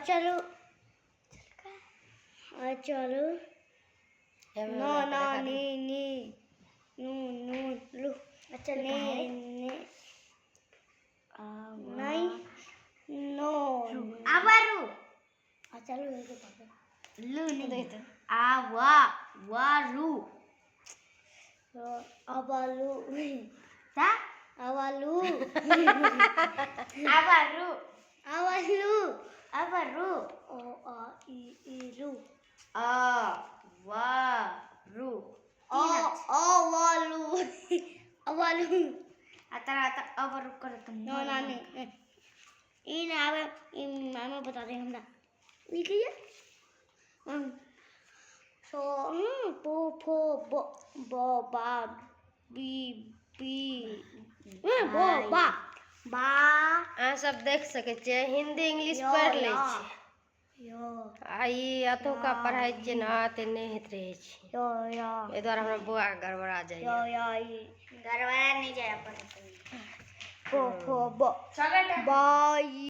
चलो चलो no no नी नी नू नू लू अच्छा ने ने नहीं नो आवारू चलो लू नहीं तो आवा वारू आवालू ता आवालू आवारू आवालू आवारू ओ आ ई रू आवारू आवालू आवालू आता आवारू कर तुम नो नानी इन आवे इन मामा बता दे हमरा लिख लिया सो पो फो बो बो बा बी बी बो बा बा अहाँ सब देख सके छियै हिंदी इंग्लिश पढ़ ले छी यो आई अतो का पढ़ाई जे ना ते नहीं हेत रहे छी यो यो ए द्वारा हमरा बुआ गड़बड़ा जाय यो यो गड़बड़ा नहीं जाय अपन पो फो बो बाई।